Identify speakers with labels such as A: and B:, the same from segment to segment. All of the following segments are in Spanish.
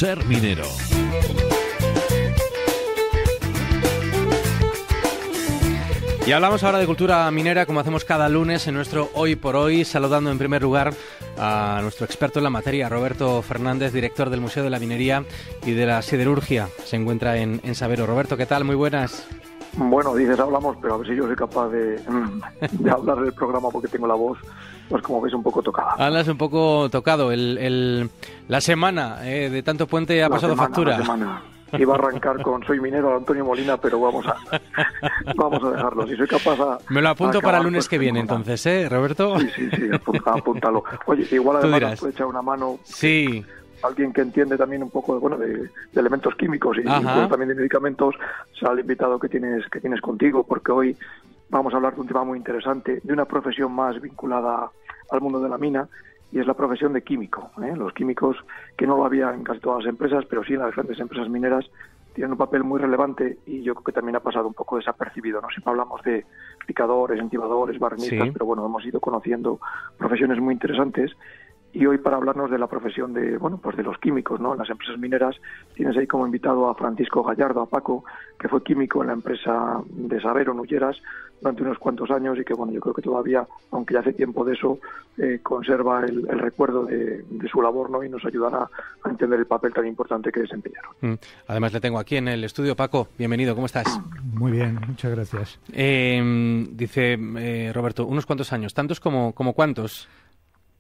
A: Ser minero.
B: Y hablamos ahora de cultura minera, como hacemos cada lunes en nuestro Hoy por Hoy, saludando en primer lugar a nuestro experto en la materia, Roberto Fernández, director del Museo de la Minería y de la Siderurgia. Se encuentra en Sabero. Roberto, ¿qué tal? Muy buenas.
C: Bueno, dices hablamos, pero a ver si yo soy capaz de hablar del programa porque tengo la voz, pues como ves, un poco tocada.
B: Hablas un poco tocado. La semana de tanto puente ha pasado factura.
C: La semana. Iba a arrancar con Soy minero, Antonio Molina, pero vamos a dejarlo. Si soy capaz
B: me lo apunto para el lunes
C: pues,
B: que viene, entonces, Roberto.
C: Sí, apúntalo. Oye, igual además nos puede echar una mano.
B: Sí.
C: Alguien que entiende también un poco de elementos químicos y también de medicamentos, será el invitado que tienes contigo, porque hoy vamos a hablar de un tema muy interesante, de una profesión más vinculada al mundo de la mina, y es la profesión de químico. Los químicos, que no lo había en casi todas las empresas, pero sí en las grandes empresas mineras, tienen un papel muy relevante y yo creo que también ha pasado un poco desapercibido, ¿no? Siempre hablamos de picadores, entibadores, barnistas, pero bueno, hemos ido conociendo profesiones muy interesantes. Y hoy, para hablarnos de la profesión de los químicos, ¿no? En las empresas mineras, tienes ahí como invitado a Francisco Gallardo, a Paco, que fue químico en la empresa de Sabero, en Ulleras, durante unos cuantos años y que, yo creo que todavía, aunque ya hace tiempo de eso, conserva el recuerdo de su labor, ¿no? Y nos ayudará a entender el papel tan importante que desempeñaron.
B: Además, le tengo aquí en el estudio. Paco, bienvenido, ¿cómo estás?
D: Muy bien, muchas gracias.
B: Dice Roberto, unos cuantos años, ¿tantos como cuántos?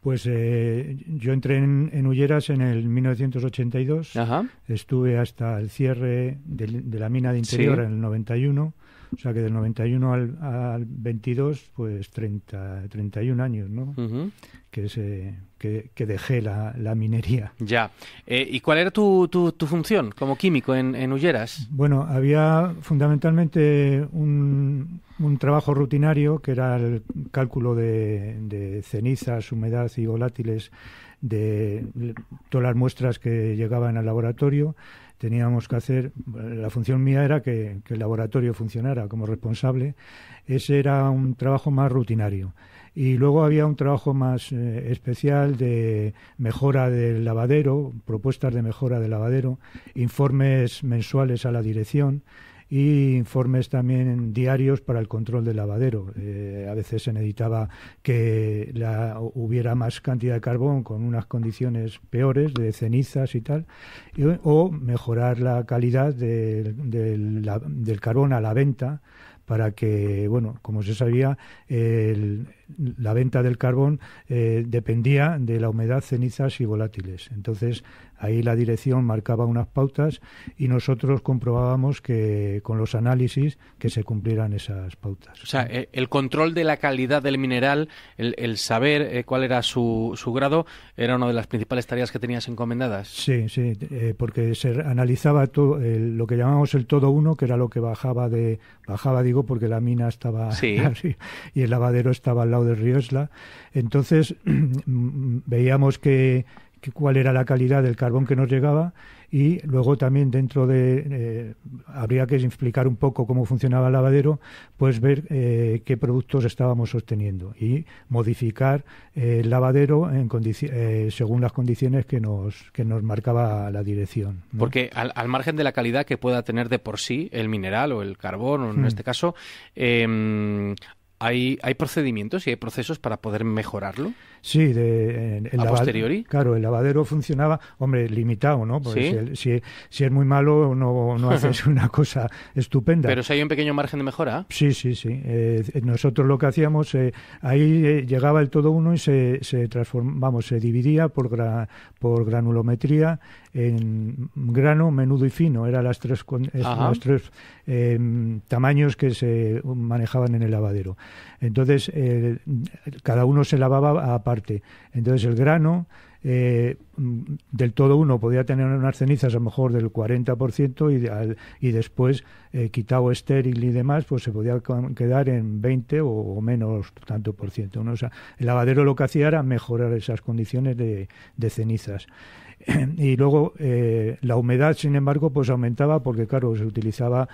D: Pues yo entré en Ulleras en el 1982,
B: Ajá.
D: Estuve hasta el cierre de la mina de Interior en el 91, o sea que del 91 al 22, pues 31 años, ¿no? Uh-huh. Que dejé la minería.
B: Ya. ¿Y cuál era tu función como químico en Ulleras?
D: Bueno, había fundamentalmente un trabajo rutinario que era el cálculo de cenizas, humedad y volátiles de todas las muestras que llegaban al laboratorio. Teníamos que hacer, la función mía era que el laboratorio funcionara como responsable. Ese era un trabajo más rutinario. Y luego había un trabajo más especial de mejora del lavadero, propuestas de mejora del lavadero, informes mensuales a la dirección y informes también diarios para el control del lavadero. A veces se necesitaba que hubiera más cantidad de carbón con unas condiciones peores, de cenizas y tal, o mejorar la calidad del carbón a la venta, para que, como se sabía, la venta del carbón dependía de la humedad, cenizas y volátiles. Entonces, ahí la dirección marcaba unas pautas y nosotros comprobábamos que con los análisis que se cumplieran esas pautas.
B: O sea, el control de la calidad del mineral, el saber cuál era su grado, era una de las principales tareas que tenías encomendadas.
D: Sí, porque se analizaba todo, lo que llamamos el todo uno, que era lo que bajaba porque la mina estaba así, y el lavadero estaba al lado del río Esla. Entonces veíamos cuál era la calidad del carbón que nos llegaba y luego también dentro habría que explicar un poco cómo funcionaba el lavadero, pues ver qué productos estábamos obteniendo y modificar el lavadero según las condiciones que nos marcaba la dirección, ¿no?
B: Porque al margen de la calidad que pueda tener de por sí el mineral o el carbón, o en este caso, ¿hay procedimientes y hay procesos para poder mejorarlo?
D: Sí,
B: ¿A posteriori?
D: Claro, el lavadero funcionaba, limitado, ¿no? Porque si es muy malo, no haces una cosa estupenda.
B: ¿Pero si hay un pequeño margen de mejora?
D: Sí. Nosotros lo que hacíamos, ahí llegaba el todo uno y se dividía por granulometría en grano, menudo y fino. Eran los tres tamaños que se manejaban en el lavadero. Entonces, cada uno se lavaba aparte. Entonces, el grano del todo uno podía tener unas cenizas a lo mejor del 40% y después quitado estéril y demás, pues se podía quedar en 20 o menos tanto por ciento, ¿no? O sea, el lavadero lo que hacía era mejorar esas condiciones de cenizas. Y luego la humedad, sin embargo, pues aumentaba porque, claro, se utilizaba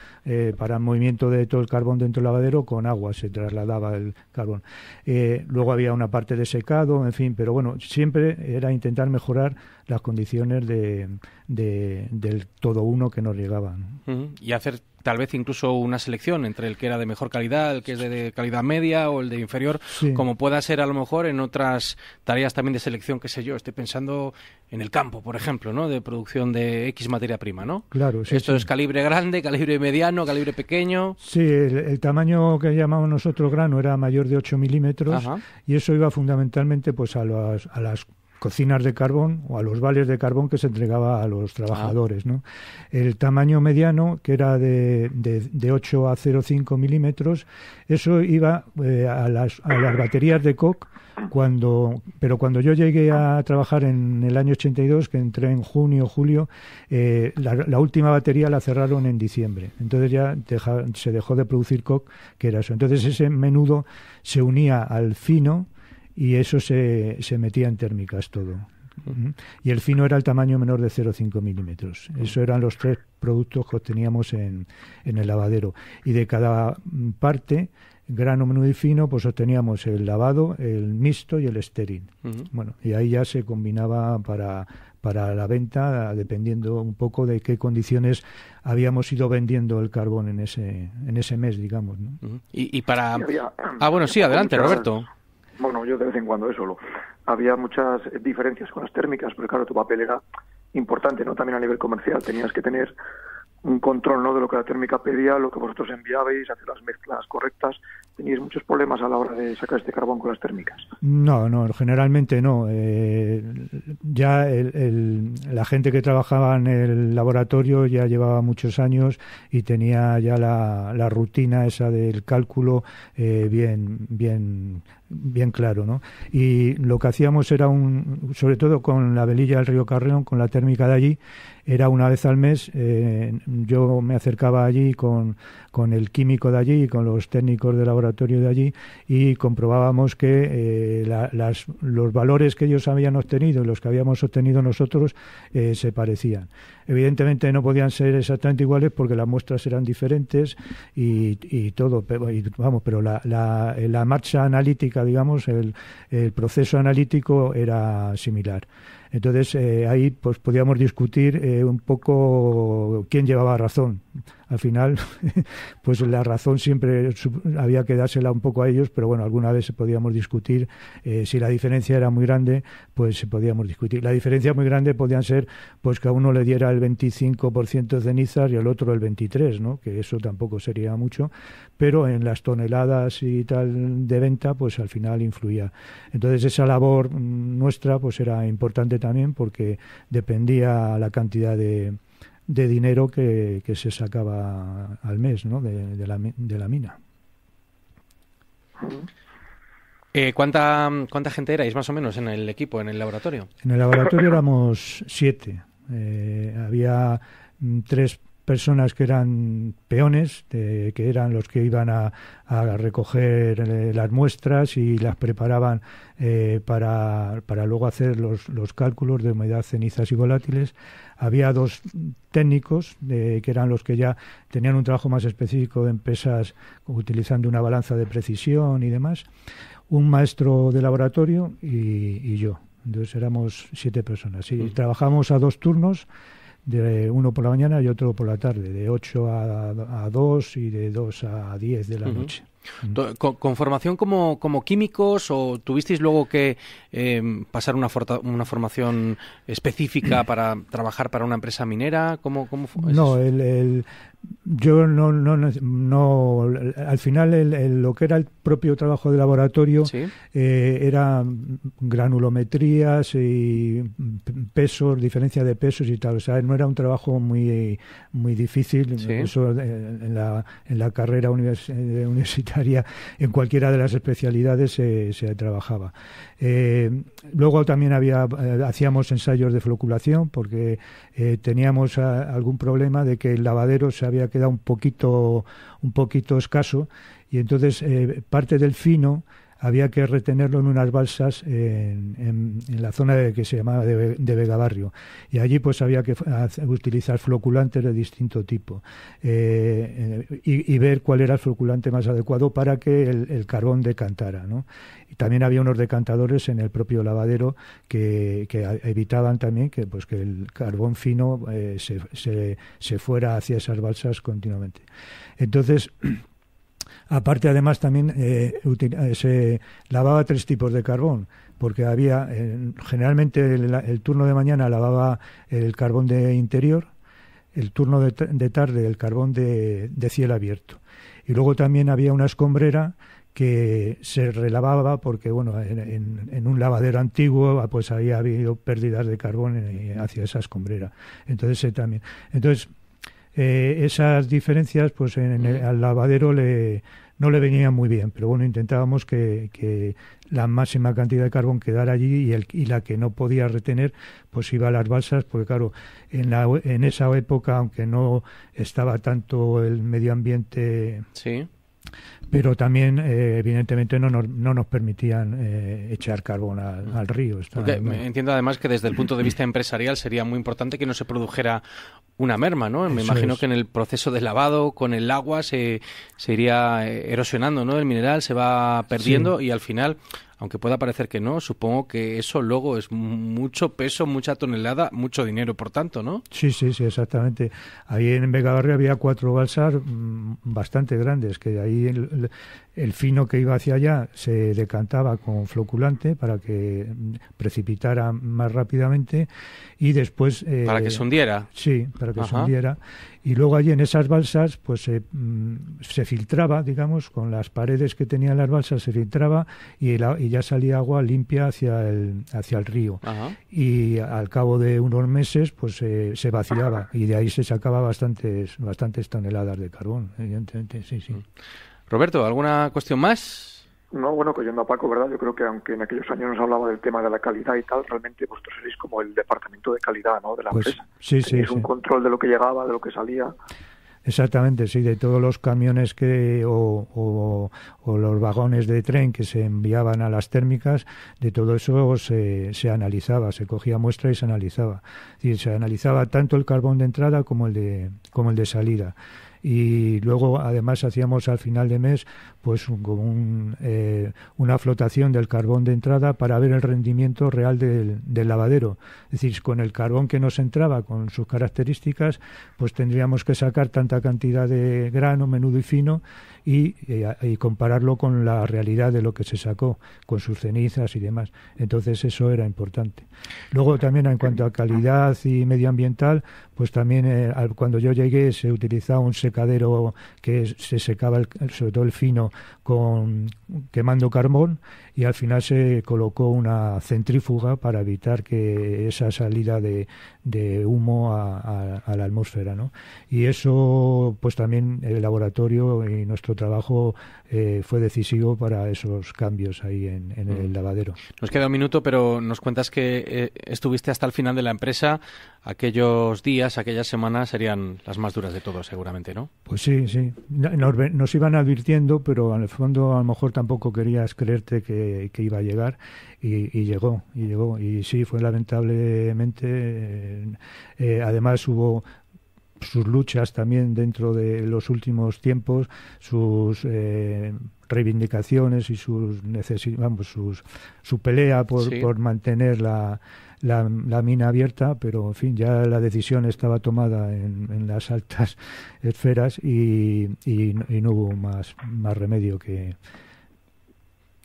D: para el movimiento de todo el carbón dentro del lavadero, con agua se trasladaba el carbón. Luego había una parte de secado, en fin, pero bueno, siempre era intentar mejorar las condiciones del todo uno que nos llegaban.
B: Y hacer tal vez incluso una selección entre el que era de mejor calidad, el que es de calidad media o el de inferior, sí, como pueda ser a lo mejor en otras tareas también de selección, qué sé yo, estoy pensando en el campo, por ejemplo, ¿no? De producción de X materia prima, ¿no?
D: Claro, sí.
B: Esto sí es calibre grande, calibre mediano, calibre pequeño.
D: Sí, el tamaño que llamamos nosotros grano era mayor de 8 milímetros. Ajá. Y eso iba fundamentalmente pues a las cocinas de carbón o a los vales de carbón que se entregaba a los trabajadores, ¿no? El tamaño mediano, que era de 8 a 0,5 milímetros, eso iba a las baterías de coque. Pero cuando yo llegué a trabajar en el año 82, que entré en junio, julio, la última batería la cerraron en diciembre. Entonces ya se dejó de producir coque, que era eso. Entonces ese menudo se unía al fino y eso se metía en térmicas todo. Y el fino era el tamaño menor de 0,5 milímetros. Eso eran los 3 productos que obteníamos en el lavadero. Y de cada parte, grano, menudo y fino, pues obteníamos el lavado, el mixto y el estéril. Bueno, y ahí ya se combinaba para la venta, dependiendo un poco de qué condiciones habíamos ido vendiendo el carbón en ese mes, digamos, ¿no?
B: Y para... bueno, sí, adelante, Roberto.
C: Bueno, yo de vez en cuando eso había muchas diferencias con las térmicas, porque claro, tu papel era importante, ¿no? También a nivel comercial tenías que tener un control, ¿no?, de lo que la térmica pedía, lo que vosotros enviabais, hacer las mezclas correctas. ¿Teníais muchos problemas a la hora de sacar este carbón con las térmicas?
D: No, generalmente no. Ya la gente que trabajaba en el laboratorio ya llevaba muchos años y tenía ya la rutina esa del cálculo bien claro, ¿no? Y lo que hacíamos era sobre todo con la velilla del río Carrión, con la térmica de allí, era una vez al mes. Yo me acercaba allí con el químico de allí y con los técnicos de laboratorio de allí y comprobábamos que los valores que ellos habían obtenido y los que habíamos obtenido nosotros se parecían. Evidentemente no podían ser exactamente iguales porque las muestras eran diferentes y todo, pero la marcha analítica, digamos, el proceso analítico era similar. Entonces ahí pues podíamos discutir un poco quién llevaba razón. Al final, pues la razón siempre había que dársela un poco a ellos, pero bueno, alguna vez podíamos discutir. Si la diferencia era muy grande, pues podíamos discutir. La diferencia muy grande podían ser pues que a uno le diera el 25% de cenizas y al otro el 23%, ¿no? Que eso tampoco sería mucho, pero en las toneladas y tal de venta, pues al final influía. Entonces esa labor nuestra pues era importante también porque dependía la cantidad de dinero que se sacaba al mes, ¿no?, de la mina.
B: ¿Cuánta gente erais más o menos en el equipo, en el laboratorio?
D: En el laboratorio éramos 7. Había 3 personas que eran peones, que eran los que iban a recoger las muestras y las preparaban para luego hacer los cálculos de humedad, cenizas y volátiles. Había 2 técnicos que eran los que ya tenían un trabajo más específico en pesas, utilizando una balanza de precisión y demás. Un maestro de laboratorio y yo. Entonces éramos 7 personas. Y trabajamos a 2 turnos, de uno por la mañana y otro por la tarde, de 8 a 2 y de 2 a 10 de la noche.
B: ¿Con formación como químicos o tuvisteis luego que pasar una formación específica para trabajar para una empresa minera? ¿Cómo fue?
D: No, yo no al final lo que era el propio trabajo de laboratorio, ¿sí?, era granulometrías y pesos, diferencia de pesos y tal. O sea, no era un trabajo muy difícil. ¿Sí? Eso en la carrera universitaria, en cualquiera de las especialidades se trabajaba. Luego también hacíamos ensayos de floculación porque teníamos algún problema de que el lavadero se había había quedado un poquito escaso, y entonces parte del fino había que retenerlo en unas balsas en la zona que se llamaba de Vegabarrio, y allí pues había que utilizar floculantes de distinto tipo y ver cuál era el floculante más adecuado para que el carbón decantara, ¿no? Y también había unos decantadores en el propio lavadero que evitaban también que el carbón fino se fuera hacia esas balsas continuamente. Entonces, aparte, además, también se lavaba 3 tipos de carbón, porque había, generalmente el turno de mañana lavaba el carbón de interior, el turno de tarde el carbón de cielo abierto. Y luego también había una escombrera que se relavaba porque, bueno, en un lavadero antiguo pues había habido pérdidas de carbón hacia esa escombrera. Entonces, también. Entonces, esas diferencias pues al lavadero no le venían muy bien, pero bueno, intentábamos que la máxima cantidad de carbón quedara allí y la que no podía retener pues iba a las balsas, porque claro, en esa época, aunque no estaba tanto el medio ambiente,
B: sí,
D: pero también evidentemente no nos permitían echar carbón al río.
B: Entiendo además que desde el punto de vista empresarial sería muy importante que no se produjera una merma, ¿no? Me imagino que en el proceso de lavado con el agua se iría erosionando, ¿no? El mineral se va perdiendo, sí. Y al final, aunque pueda parecer que no, supongo que eso luego es mucho peso, mucha tonelada, mucho dinero, por tanto, ¿no?
D: Sí, exactamente. Ahí en Vegabarrio había 4 balsas bastante grandes, que ahí el fino que iba hacia allá se decantaba con floculante para que precipitara más rápidamente y después...
B: ¿Para que se hundiera?
D: Sí, para que se hundiera. Y luego allí en esas balsas pues se filtraba, digamos, con las paredes que tenían las balsas se filtraba y ya salía agua limpia hacia el río. Ajá. Y al cabo de unos meses pues se vaciaba y de ahí se sacaba bastantes toneladas de carbón, evidentemente, sí.
B: Roberto, ¿alguna cuestión más?
C: No, bueno, oyendo a Paco, ¿verdad? Yo creo que aunque en aquellos años nos hablaba del tema de la calidad y tal, realmente vosotros seréis como el departamento de calidad, ¿no?, de la empresa.
D: Sí.
C: Es un control de lo que llegaba, de lo que salía.
D: Exactamente, sí, de todos los camiones o los vagones de tren que se enviaban a las térmicas, de todo eso se analizaba, se cogía muestra y se analizaba. Es decir, se analizaba tanto el carbón de entrada como el de salida. Y luego además hacíamos al final de mes pues una flotación del carbón de entrada para ver el rendimiento real del lavadero. Es decir, con el carbón que nos entraba, con sus características, pues tendríamos que sacar tanta cantidad de grano, menudo y fino y compararlo con la realidad de lo que se sacó, con sus cenizas y demás. Entonces eso era importante. Luego también en cuanto a calidad y medioambiental, pues también cuando yo llegué se utilizaba un secadero que se secaba sobre todo el fino quemando carbón, y al final se colocó una centrífuga para evitar que esa salida de humo a la atmósfera, ¿no? Y eso pues también el laboratorio y nuestro trabajo fue decisivo para esos cambios ahí en el lavadero.
B: Nos queda un minuto, pero nos cuentas que estuviste hasta el final de la empresa. Aquellos días, aquellas semanas serían las más duras de todos, seguramente, ¿no?
D: Pues sí. Nos iban advirtiendo, pero en el fondo a lo mejor tampoco querías creerte que iba a llegar y llegó. Y sí, fue lamentablemente. Además hubo sus luchas también dentro de los últimos tiempos, sus reivindicaciones y sus su pelea por mantener la mina abierta, pero en fin, ya la decisión estaba tomada en las altas esferas y no hubo más remedio que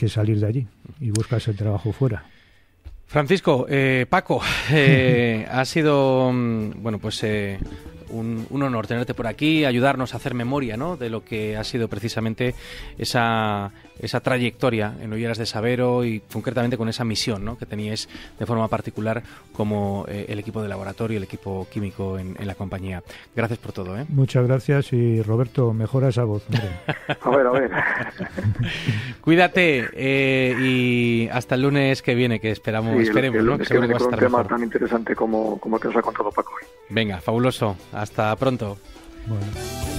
D: salir de allí y buscarse el trabajo fuera.
B: Francisco, Paco, ha sido un honor tenerte por aquí, ayudarnos a hacer memoria, ¿no?, de lo que ha sido precisamente esa trayectoria en Olleras de Sabero y concretamente con esa misión, ¿no?, que teníais de forma particular como el equipo de laboratorio, el equipo químico en la compañía. Gracias por todo, ¿eh?
D: Muchas gracias y Roberto, mejora esa voz, hombre.
C: A ver.
B: Cuídate y hasta el lunes que viene, que esperemos, ¿no? Que seguro que vas a estar
C: un tema
B: mejor.
C: Tan interesante como el que nos ha contado Paco hoy.
B: Venga, fabuloso. Hasta pronto.
D: Bueno.